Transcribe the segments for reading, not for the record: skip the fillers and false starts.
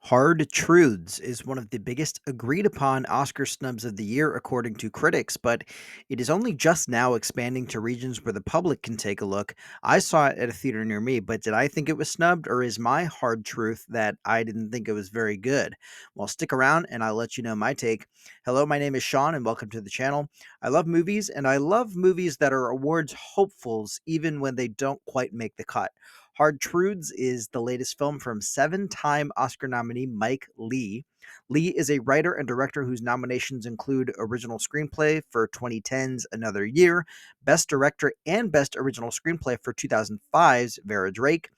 Hard Truths is one of the biggest agreed upon Oscar snubs of the year, according to critics, but it is only just now expanding to regions where the public can take a look. I saw it at a theater near me, but did I think it was snubbed, or is my hard truth that I didn't think it was very good? Well, stick around and I'll let you know my take. Hello, my name is Sean, and welcome to the channel. I love movies, and I love movies that are awards hopefuls, even when they don't quite make the cut. Hard Truths is the latest film from seven-time Oscar nominee Mike Lee. Lee is a writer and director whose nominations include Original Screenplay for 2010's Another Year, Best Director and Best Original Screenplay for 2005's Vera Drake,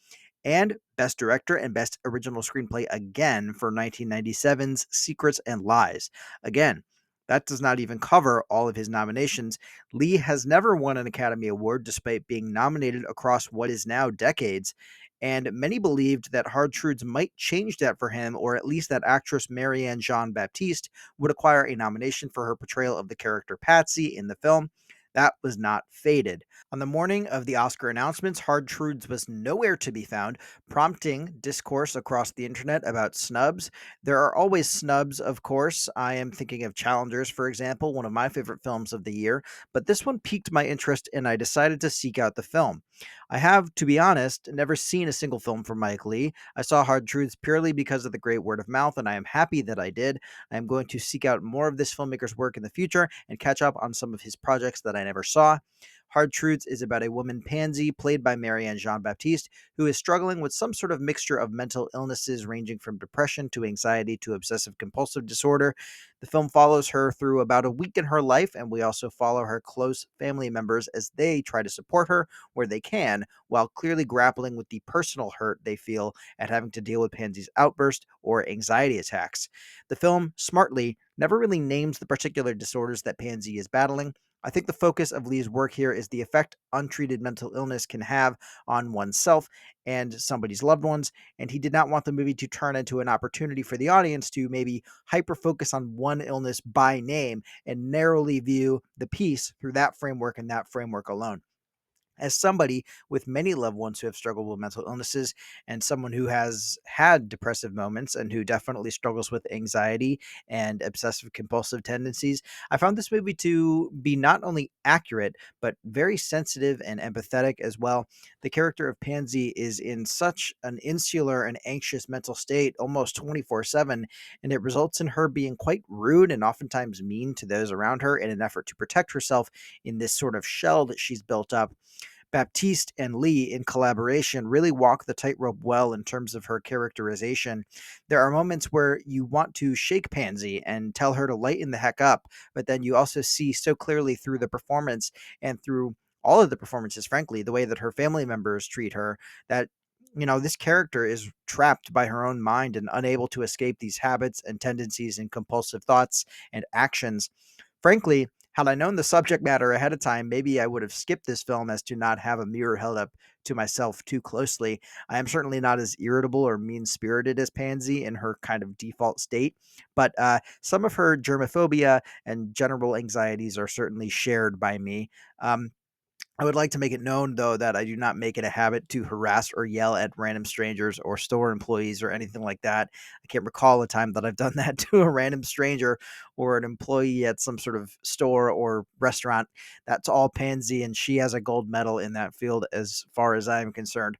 and Best Director and Best Original Screenplay again for 1997's Secrets and Lies. Again, that does not even cover all of his nominations. Lee has never won an Academy Award despite being nominated across what is now decades, and many believed that Hard Truths might change that for him, or at least that actress Marianne Jean-Baptiste would acquire a nomination for her portrayal of the character Patsy in the film. That was not fated. On the morning of the Oscar announcements, Hard Truths was nowhere to be found, prompting discourse across the internet about snubs. There are always snubs, of course. I am thinking of Challengers, for example, one of my favorite films of the year, but this one piqued my interest and I decided to seek out the film. I have, to be honest, never seen a single film from Mike Lee. I saw Hard Truths purely because of the great word of mouth, and I am happy that I did. I am going to seek out more of this filmmaker's work in the future and catch up on some of his projects that I never saw. Hard Truths is about a woman pansy played by Marianne Jean Baptiste who is struggling with some sort of mixture of mental illnesses ranging from depression to anxiety to obsessive compulsive disorder. The film follows her through about a week in her life, and we also follow her close family members as they try to support her where they can, while clearly grappling with the personal hurt they feel at having to deal with Pansy's outburst or anxiety attacks. The film, smartly, never really names the particular disorders that Pansy is battling. I think the focus of Lee's work here is the effect untreated mental illness can have on oneself and somebody's loved ones, and he did not want the movie to turn into an opportunity for the audience to maybe hyper focus on one illness by name and narrowly view the piece through that framework and that framework alone. As somebody with many loved ones who have struggled with mental illnesses and someone who has had depressive moments and who definitely struggles with anxiety and obsessive compulsive tendencies, I found this movie to be not only accurate, but very sensitive and empathetic as well. The character of Pansy is in such an insular and anxious mental state almost 24/7, and it results in her being quite rude and oftentimes mean to those around her in an effort to protect herself in this sort of shell that she's built up. Baptiste and Lee, in collaboration, really walk the tightrope well in terms of her characterization. There are moments where you want to shake Pansy and tell her to lighten the heck up, but then you also see so clearly through the performance and through all of the performances, frankly, the way that her family members treat her, that this character is trapped by her own mind and unable to escape these habits and tendencies and compulsive thoughts and actions. Frankly, had I known the subject matter ahead of time, maybe I would have skipped this film as to not have a mirror held up to myself too closely. I am certainly not as irritable or mean spirited as Pansy in her kind of default state, but some of her germophobia and general anxieties are certainly shared by me. I would like to make it known, though, that I do not make it a habit to harass or yell at random strangers or store employees or anything like that. I can't recall a time that I've done that to a random stranger or an employee at some sort of store or restaurant. That's all Pansy, and she has a gold medal in that field as far as I am concerned.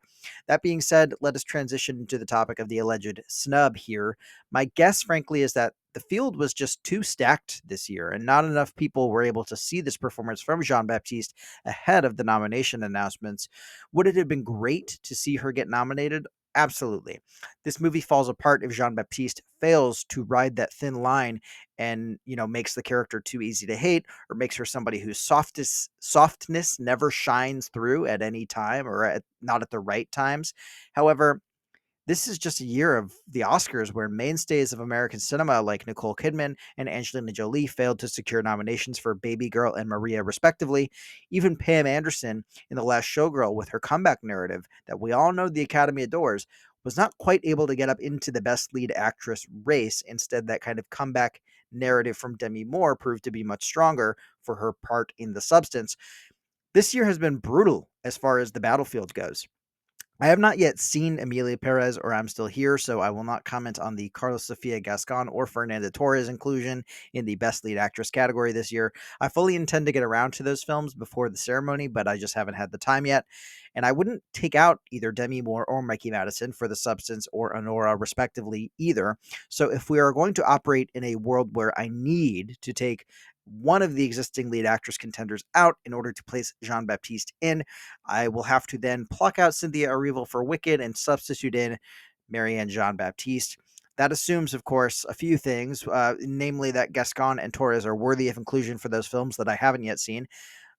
That being said, let us transition to the topic of the alleged snub here. My guess, frankly, is that the field was just too stacked this year, and not enough people were able to see this performance from Jean Baptiste ahead of the nomination announcements. Would it have been great to see her get nominated? Absolutely. This movie falls apart if Jean Baptiste fails to ride that thin line and, makes the character too easy to hate or makes her somebody whose softness never shines through at any time or not at the right times. However, this is just a year of the Oscars where mainstays of American cinema like Nicole Kidman and Angelina Jolie failed to secure nominations for Baby Girl and Maria, respectively. Even Pam Anderson in The Last Showgirl, with her comeback narrative that we all know the Academy adores, was not quite able to get up into the best lead actress race. Instead, that kind of comeback narrative from Demi Moore proved to be much stronger for her part in The Substance. This year has been brutal as far as the battlefield goes. I have not yet seen Emilia Perez or I'm Still Here, so I will not comment on the Carlos Sofia Gascon or Fernanda Torres inclusion in the Best Lead Actress category this year. I fully intend to get around to those films before the ceremony, but I just haven't had the time yet. And I wouldn't take out either Demi Moore or Mikey Madison for The Substance or Honora, respectively, either. So if we are going to operate in a world where I need to take one of the existing lead actress contenders out in order to place Jean Baptiste in, I will have to then pluck out Cynthia Erivo for Wicked and substitute in Marianne Jean Baptiste. That assumes, of course, a few things, namely that Gascon and Torres are worthy of inclusion for those films that I haven't yet seen.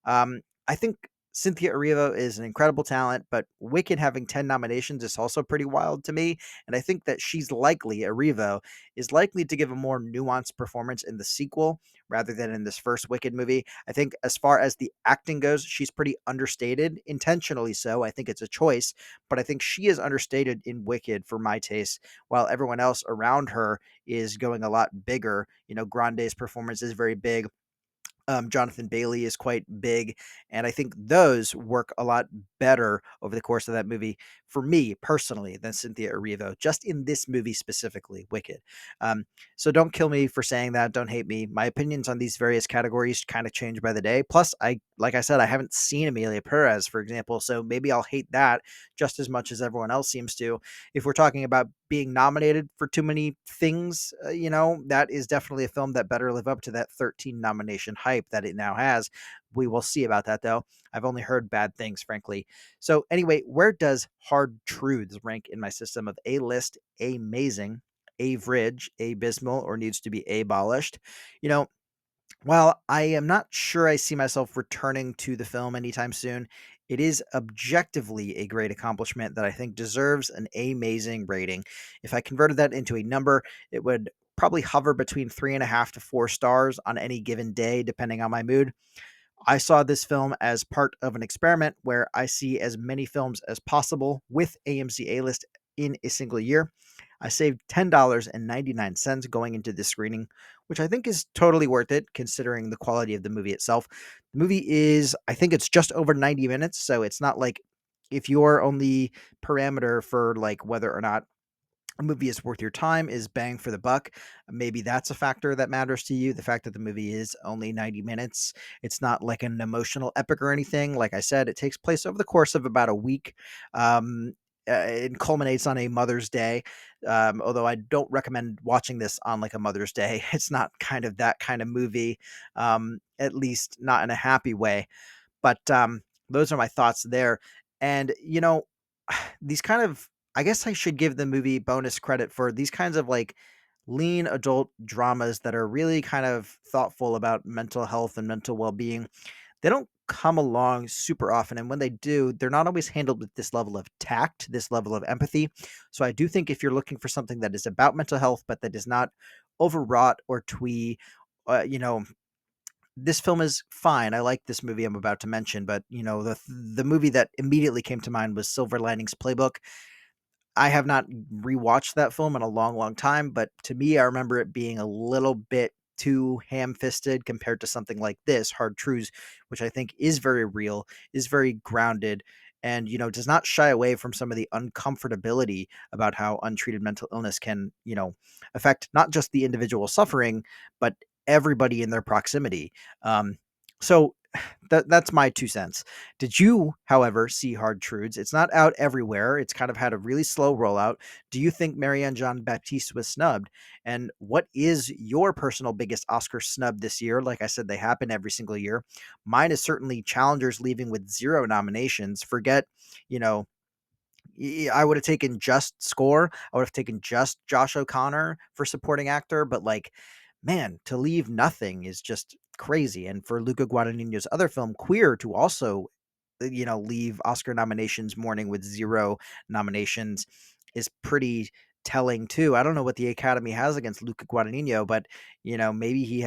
I think Cynthia Erivo is an incredible talent, but Wicked having 10 nominations is also pretty wild to me. And I think that Erivo, is likely to give a more nuanced performance in the sequel rather than in this first Wicked movie. I think as far as the acting goes, she's pretty understated, intentionally so. I think it's a choice, but I think she is understated in Wicked for my taste, while everyone else around her is going a lot bigger. Grande's performance is very big. Jonathan Bailey is quite big, and I think those work a lot better over the course of that movie for me personally than Cynthia Erivo, just in this movie specifically, Wicked. Um, so don't kill me for saying that. Don't hate me. My opinions on these various categories kind of change by the day. Plus, like I said, I haven't seen Amelia Perez, for example, so maybe I'll hate that just as much as everyone else seems to. If we're talking about being nominated for too many things, that is definitely a film that better live up to that 13 nomination hype that it now has. We will see about that, though. I've only heard bad things, frankly. So, anyway, where does Hard Truths rank in my system of A list, amazing, average, abysmal, or needs to be abolished? You know, while I am not sure I see myself returning to the film anytime soon, it is objectively a great accomplishment that I think deserves an amazing rating. If I converted that into a number, it would probably hover between 3.5 to 4 stars on any given day, depending on my mood. I saw this film as part of an experiment where I see as many films as possible with AMC A List in a single year. I saved $10.99 going into this screening, which I think is totally worth it considering the quality of the movie itself. The movie is, I think it's just over 90 minutes, so it's not like if your only parameter for like whether or not a movie is worth your time is bang for the buck. Maybe that's a factor that matters to you. The fact that the movie is only 90 minutes. It's not like an emotional epic or anything. Like I said, it takes place over the course of about a week. It culminates on a Mother's Day. Although I don't recommend watching this on like a Mother's Day. It's not kind of that kind of movie, at least not in a happy way. But those are my thoughts there. And, these kind of, I guess I should give the movie bonus credit for these kinds of like lean adult dramas that are really kind of thoughtful about mental health and mental well being. They don't come along super often. And when they do, they're not always handled with this level of tact, this level of empathy. So I do think if you're looking for something that is about mental health, but that is not overwrought or twee, uh, you know, this film is fine. I like this movie I'm about to mention, but the movie that immediately came to mind was Silver Linings Playbook. I have not rewatched that film in a long, long time, but to me, I remember it being a little bit too ham-fisted compared to something like this, Hard Truths, which I think is very real, is very grounded, and does not shy away from some of the uncomfortability about how untreated mental illness can, affect not just the individual suffering, but everybody in their proximity. So that's my 2 cents. Did you, however, see Hard Truths? It's not out everywhere. It's kind of had a really slow rollout. Do you think Marianne Jean Baptiste was snubbed? And what is your personal biggest Oscar snub this year? Like I said, they happen every single year. Mine is certainly Challengers leaving with 0 nominations. Forget, you know, I would have taken just score. I would have taken just Josh O'Connor for supporting actor, but like, man, to leave nothing is just crazy. And for Luca Guadagnino's other film, Queer, to also, leave Oscar nominations morning with 0 nominations is pretty telling too. I don't know what the Academy has against Luca Guadagnino, but maybe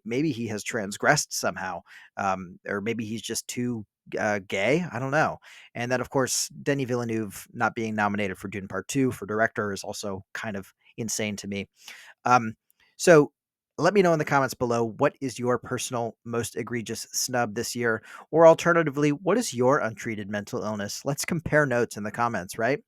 maybe he has transgressed somehow, or maybe he's just too gay. I don't know. And then, of course, Denis Villeneuve not being nominated for Dune Part 2 for director is also kind of insane to me. Um, so Let me know in the comments below, what is your personal most egregious snub this year? Or alternatively, what is your untreated mental illness? Let's compare notes in the comments, right?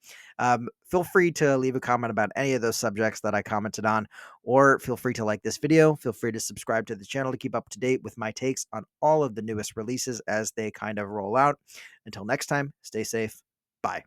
Feel free to leave a comment about any of those subjects that I commented on, or feel free to like this video. Feel free to subscribe to the channel to keep up to date with my takes on all of the newest releases as they kind of roll out. Until next time, stay safe. Bye.